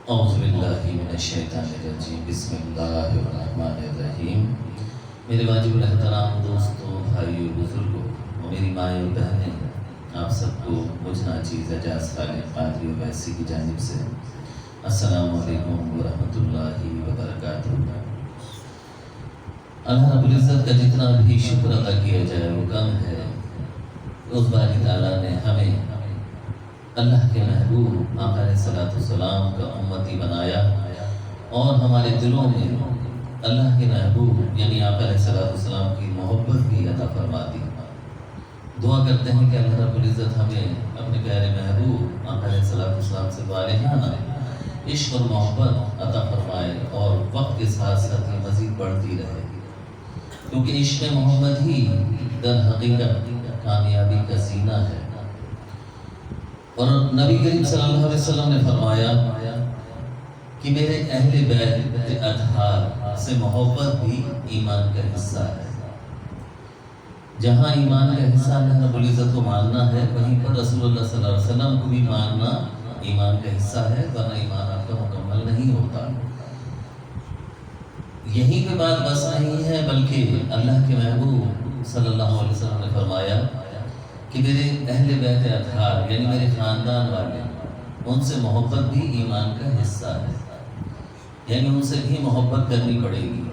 اعوذ باللہ من الشیطان الرجیم بسم اللہ الرحمن الرحیم۔ میرے واجب الاحترام دوستوں، بھائیوں، بزرگوں اور میری مائیں اور بہنیں، آپ سب کو مجھ ناچیز اعجاز خالق قادری و ویسی کی جانب سے السلام علیکم ورحمۃ اللہ وبرکاتہ۔ اللہ رب العزت کا جتنا بھی شکر ادا کیا جائے وہ کم ہے۔ اس باری تعالیٰ نے ہمیں اللہ کے محبوب آقا علیہ الصلوۃ والسلام کا امتی بنایا اور ہمارے دلوں میں اللہ کے محبوب یعنی آقا علیہ الصلوۃ والسلام کی محبت بھی عطا فرما دی۔ دعا کرتے ہیں کہ اللہ رب العزت ہمیں اپنے پیارے محبوب آقا علیہ الصلوۃ والسلام سے والہانہ عشق اور محبت عطا فرمائے اور وقت کے ساتھ ساتھ یہ مزید بڑھتی رہے، کیونکہ عشق محمد ہی در حقیقت کامیابی کا زینہ ہے۔ اور نبی کریم صلی اللہ علیہ وسلم نے فرمایا کہ میرے اہل بیت اطہار سے محبت بھی ایمان کا حصہ ہے۔ جہاں ایمان کا حصہ اللہ رب العزت کو ماننا ہے، وہیں پر رسول اللہ صلی اللہ علیہ وسلم کو بھی ماننا ایمان کا حصہ ہے، ورنہ ایمان آپ کا مکمل نہیں ہوتا۔ یہیں پہ بات بس نہیں ہے، بلکہ اللہ کے محبوب صلی اللہ علیہ وسلم نے فرمایا کہ میرے اہل بیت اطہار یعنی میرے خاندان والے، ان سے محبت بھی ایمان کا حصہ ہے، یعنی ان سے بھی محبت کرنی پڑے گی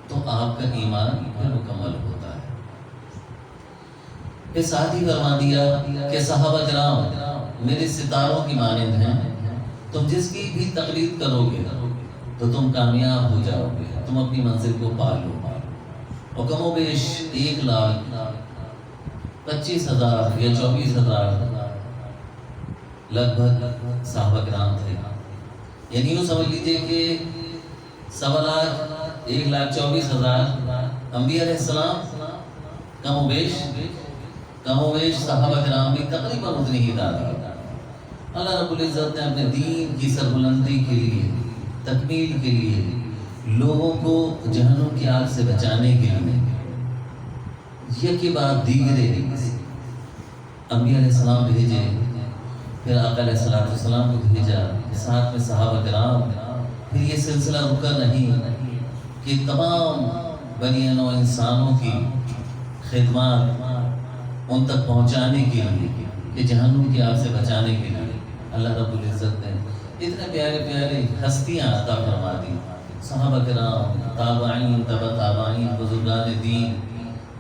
تو آپ کا ایمان پھر مکمل ہوتا ہے۔ پھر ساتھ ہی فرما دیا کہ صحابہ کرام میرے ستاروں کی مانند ہیں، تم جس کی بھی تقلید کرو گے تو تم کامیاب ہو جاؤ گے، تم اپنی منزل کو پا لو۔ اور کم و بیش 1,25,000 یا 24,000 لگ بھگ صحابہ کرام تھے، یعنی یوں سمجھ لیجیے کہ 1,24,000 انبیاء علیہ السلام کم و بیش صحابہ کرام بھی تقریباً اتنی ہی تعداد۔ اللہ رب العزت نے اپنے دین کی سربلندی کے لیے، تکمیل کے لیے، لوگوں کو جہنم کی آگ سے بچانے کے لیے یکی بعد دیگرے انبیاء علیہ السلام بھیجے، پھر آقا علیہ الصلوۃ والسلام کو بھیجا، ساتھ میں صحابہ کرام۔ پھر یہ سلسلہ رکا نہیں کہ تمام بنی نوع انسانوں کی خدمات ان تک پہنچانے کے لیے، کہ جہنم کی آگ سے بچانے کے لیے اللہ رب العزت نے اتنے پیارے پیارے ہستیاں عطا فرما دی۔ صحابہ کرام، تابعین، تبع تابعین، بزرگان دین،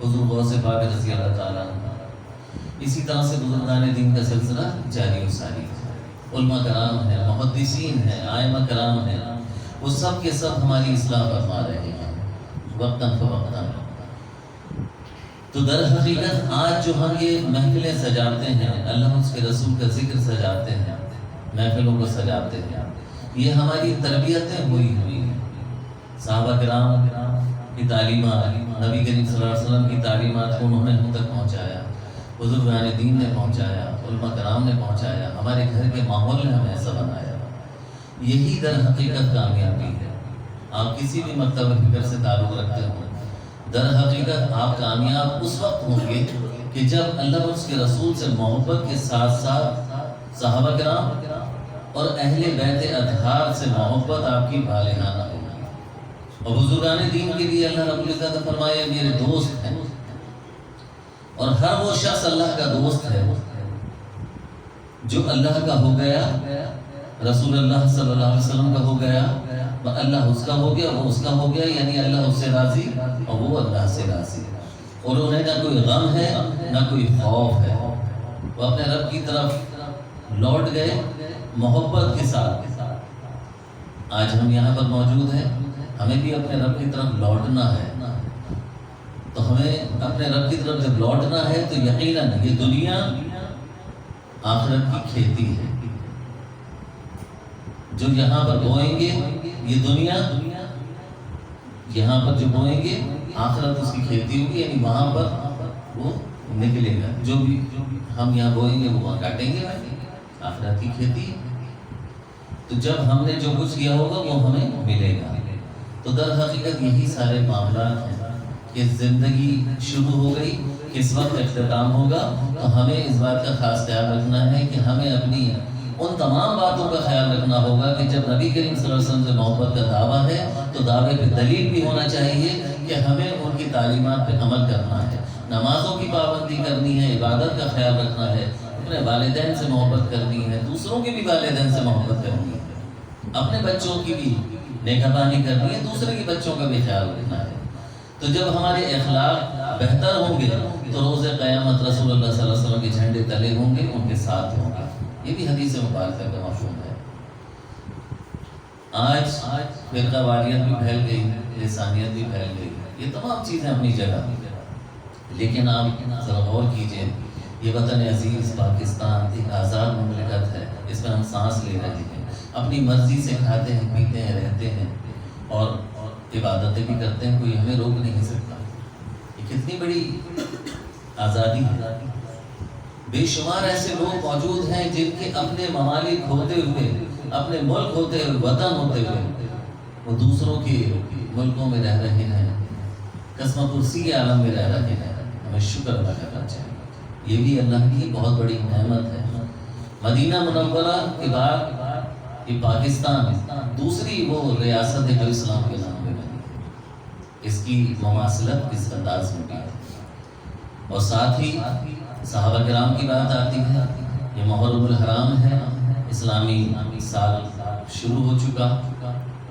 حضور غوث پاک رضی اللہ تعالیٰ عنہ، اسی طرح سے بزرگان دین کا سلسلہ جاری و ساری ہے۔ علماء کرام ہیں، محدثین ہیں، ائمہ کرام ہیں، وہ سب کے سب ہماری اصلاح فرما رہے ہیں وقتاً فوقتاً۔ تو در حقیقت آج جو ہم یہ محفلیں سجاتے ہیں، اللہ اس کے رسول کا ذکر سجاتے ہیں، محفلوں کو سجاتے ہیں، یہ ہماری تربیتیں ہوئی ہیں۔ صحابہ کرام کی تعلیمات، نبی کریم صلی اللہ علیہ وسلم کی تعلیمات کو انہوں نے ہم تک پہنچایا، بزرگان دین نے پہنچایا، علماء کرام نے پہنچایا، ہمارے گھر کے ماحول نے ہمیں ایسا بنایا۔ یہی در حقیقت کامیابی ہے۔ آپ کسی بھی مکتب فکر سے تعلق رکھتے ہوں، در حقیقت آپ کامیاب اس وقت ہوں گے کہ جب اللہ اور اس کے رسول سے محبت کے ساتھ ساتھ صحابہ کرام اور اہل بیت اطہار سے محبت آپ کی والہانہ ہوگی۔ اور بزرگان دین کے لیے اللہ رب العزت نے فرمایا میرے دوست ہیں، اور ہر وہ شخص اللہ کا دوست ہے جو اللہ کا ہو گیا، رسول اللہ صلی اللہ علیہ وسلم کا ہو گیا، اللہ اس کا ہو گیا، وہ اس کا ہو گیا، یعنی اللہ اس سے راضی اور وہ اللہ سے راضی، اور انہیں نہ کوئی غم ہے نہ کوئی خوف ہے، وہ اپنے رب کی طرف لوٹ گئے محبت کے ساتھ۔ آج ہم یہاں پر موجود ہیں، ہمیں بھی اپنے رب کی طرف لوٹنا ہے، تو ہمیں اپنے رب کی طرف جب لوٹنا ہے تو یقیناً یہ دنیا آخرت کی کھیتی ہے۔ جو یہاں پر بوئیں گے یہ دنیا، یہاں پر جو بوئیں گے آخرت اس کی کھیتی ہوگی، یعنی وہاں پر وہ نکلے گا، جو بھی ہم یہاں بوئیں گے وہ وہاں کاٹیں گے، آخرت کی کھیتی۔ تو جب ہم نے جو کچھ کیا ہوگا وہ ہمیں ملے گا۔ تو در حقیقت یہی سارے معاملات ہیں کہ زندگی شروع ہو گئی، کس وقت اختتام ہوگا، تو ہمیں اس بات کا خاص خیال رکھنا ہے کہ ہمیں اپنی ان تمام باتوں کا خیال رکھنا ہوگا کہ جب نبی کریم صلی اللہ علیہ وسلم سے محبت کا دعویٰ ہے تو دعوے پہ دلیل بھی ہونا چاہیے کہ ہمیں ان کی تعلیمات پہ عمل کرنا ہے، نمازوں کی پابندی کرنی ہے، عبادت کا خیال رکھنا ہے، اپنے والدین سے محبت کرنی ہے، دوسروں کے بھی والدین سے محبت کرنی ہے، اپنے بچوں کی بھی نگہبانی کرنی ہے، دوسرے کے بچوں کا بھی خیال رکھنا ہے۔ تو جب ہمارے اخلاق بہتر ہوں گے تو روز قیامت رسول اللہ صلی اللہ علیہ وسلم کے جھنڈے تلے ہوں گے، ان کے ساتھ ہوں گے۔ یہ بھی حدیث مبارکہ کا مفہوم ہے۔ آج فرقہ واریت بھی پھیل گئی، لسانیت بھی پھیل گئی، یہ تمام چیزیں اپنی جگہ، لیکن آپ ذرا غور کیجئے، یہ وطن عزیز پاکستان ایک آزاد مملکت ہے، اس میں ہم سانس لے رہے ہیں، اپنی مرضی سے کھاتے ہیں، پیتے ہیں، رہتے ہیں اور عبادتیں بھی کرتے ہیں، کوئی ہمیں روک نہیں سکتا۔ یہ کتنی بڑی آزادی ہے۔ بے شمار ایسے لوگ موجود ہیں جن کے اپنے ممالک ہوتے ہوئے، اپنے ملک ہوتے ہوئے، وطن ہوتے ہوئے وہ دوسروں کے ملکوں میں رہ رہے ہیں، قسم پرسی عالم میں رہ رہے ہیں۔ ہمیں شکر ادا کرنا چاہیے، یہ بھی اللہ کی بہت بڑی نعمت ہے۔ مدینہ منورہ کے بعد یہ پاکستان دوسری وہ ریاست ہے جو اسلام کے نام پہ بنی ہے، اس کی مماثلت اس انداز میں بھی ہے۔ اور ساتھ ہی صحابہ کرام کی بات آتی ہے، یہ محرم الحرام ہے، اسلامی سال شروع ہو چکا،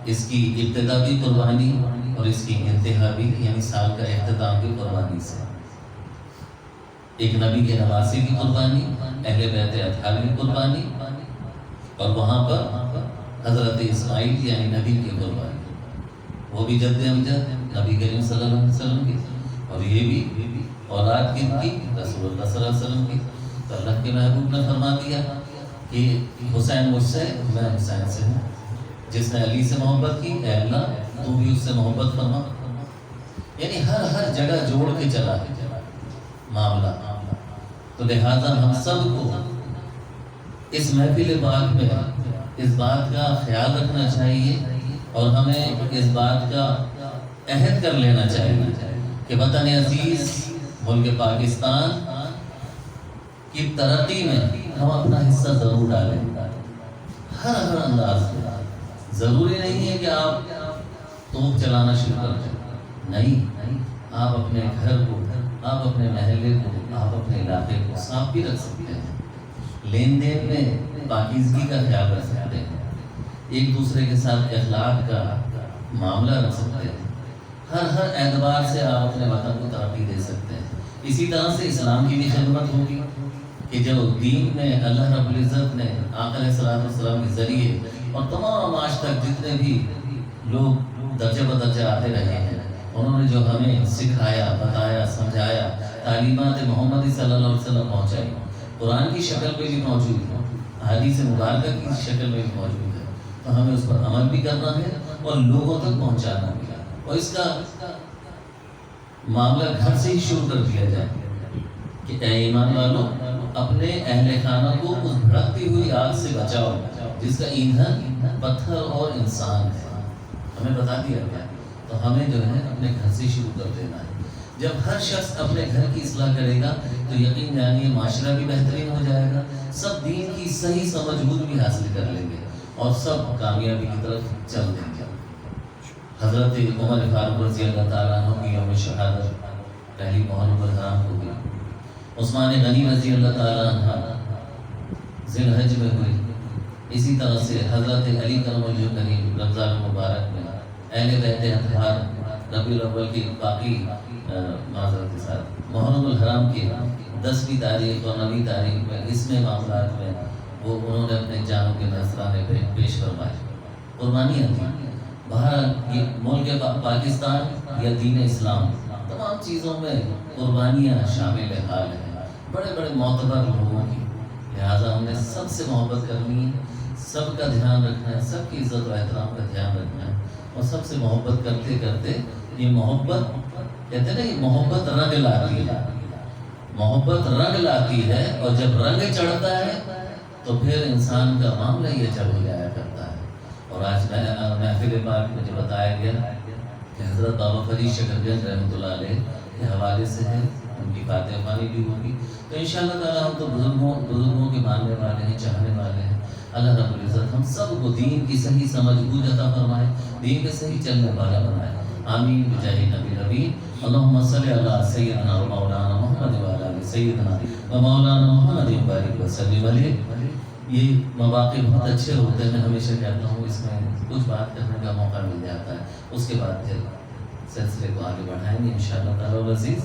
اس کی ابتدا بھی قربانی اور اس کی انتہا بھی، یعنی سال کا اختتام بھی قربانی سے، ایک نبی کے نواسے کی قربانی، اہل بیت اطہار کی قربانی، اور وہاں پر حضرت اسماعیل یعنی نبی کی قربانی، وہ بھی جد امجد نبی کریم صلی اللہ علیہ وسلم کی، اور یہ بھی اولاد کن کی؟ رسول اللہ صلی اللہ علیہ وسلم کی۔ تو اللہ کے محبوب نے فرما دیا کہ حسین مجھ سے، میں حسین سے ہوں، جس نے علی سے محبت کی، اے اللہ تو بھی اس سے محبت فرما۔ یعنی ہر جگہ جوڑ کے چلا ہے معاملہ۔ تو لہذا ہم سب کو اس محفل پاک میں اس بات کا خیال رکھنا چاہیے اور ہمیں اس بات کا عہد کر لینا چاہیے کہ وطن عزیز ملک پاکستان کی ترقی میں ہم اپنا حصہ ضرور ڈالیں، ہر انداز میں۔ ضروری نہیں ہے کہ آپ توپ چلانا شروع کر دیں، نہیں، آپ اپنے گھر کو، آپ اپنے محلے کو، آپ اپنے علاقے کو صاف بھی رکھ سکتے ہیں، لین دین میں پاکیزگی کا خیال رکھ سکتے ہیں، ایک دوسرے کے ساتھ اخلاق کا معاملہ رکھ سکتے ہیں، ہر اعتبار سے آپ اپنے وطن کو ترقی دے سکتے ہیں۔ اسی طرح سے اسلام کی بھی خدمت ہوگی کہ جو دین میں اللہ رب العزت نے آقا علیہ السلام کے ذریعے اور تمام آج تک جتنے بھی لوگ درجہ بدرجہ آتے رہے ہیں، انہوں نے جو ہمیں سکھایا، بتایا، سمجھایا، تعلیمات محمدی صلی اللہ علیہ وسلم پہنچائی، قرآن کی شکل میں بھی موجود ہے، احادیث مبارکہ کی شکل میں بھی موجود ہے، تو ہمیں اس پر عمل بھی کرنا ہے اور لوگوں تک پہنچانا بھی ہے، اور اس کا معاملہ گھر سے ہی شروع کر دیا جائے کہ اے ایمان والو اپنے اہل خانہ کو اس بھڑکتی ہوئی آگ سے بچاؤ جس کا ایندھن پتھر اور انسان ہے۔ ہمیں بتا دیا گیا، تو ہمیں جو ہے اپنے گھر سے شروع کر دینا ہے۔ جب ہر شخص اپنے گھر کی اصلاح کرے گا تو یقین جانیے معاشرہ بھی بہترین ہو جائے گا، سب دین کی صحیح سمجھ بوجھ بھی حاصل کر لیں گے اور سب کامیابی کی طرف چل دیں گے۔ حضرت عمر فاروق رضی اللہ تعالیٰ عنہ کی یوم شہادت پہلی محرم الحرام کو ہوئی، عثمان غنی رضی اللہ تعالیٰ عنہ ذی الحج میں ہوئی، اسی طرح سے حضرت علی کرم وجہ کریم رمضان المبارک میں، اہل بیت اطہار ربیع الاول کی باقی معذرت کے ساتھ محرم الحرام کی 10ویں تاریخ اور 9ویں تاریخ میں اس میں معاملات میں وہ انہوں نے اپنے جانوں کے نذرانے پیش فرمائے، قربانیاں تھیں۔ بہرحال یہ ملک پاکستان یا دین اسلام تمام چیزوں میں قربانیاں شامل حال ہیں، بڑے بڑے معتبر لوگوں کی، لہٰذا ہم نے سب سے محبت کرنی ہے، سب کا دھیان رکھنا ہے، سب کی عزت و احترام کا دھیان رکھنا ہے، اور سب سے محبت کرتے کرتے یہ محبت کہتے ہیں نا، یہ محبت رنگ لاتی ہے، محبت رنگ لاتی ہے، اور جب رنگ چڑھتا ہے تو پھر انسان کا معاملہ یہ چل ہو جایا کرتا ہے۔ اور آج محفل پاک مجھے بتایا گیا کہ حضرت بابا فرید شکرگنج رحمۃ اللہ علیہ کے حوالے سے ہے، ان کی فاتح خوانی بھی ہوگی، تو انشاءاللہ تعالیٰ ہم تو بزرگوں کے ماننے والے ہیں، چاہنے والے ہیں، اللہ رب العزت ہم سب کو دین کی صحیح سمجھ بوجھ عطا فرمائے، دین کے صحیح چلنے والا بنائے، آمین بجاہ نبی نبی۔ اللہم صلی علی سیدنا و مولانا محمد و علی سیدنا و مولانا محمد بارک وسلم علیہ۔ یہ مواقع بہت اچھے ہوتے ہیں، میں ہمیشہ کہتا ہوں اس میں کچھ بات کرنے کا موقع مل جاتا ہے، اس کے بعد پھر سلسلے کو آگے بڑھائیں گے انشاءاللہ تعالی العزیز۔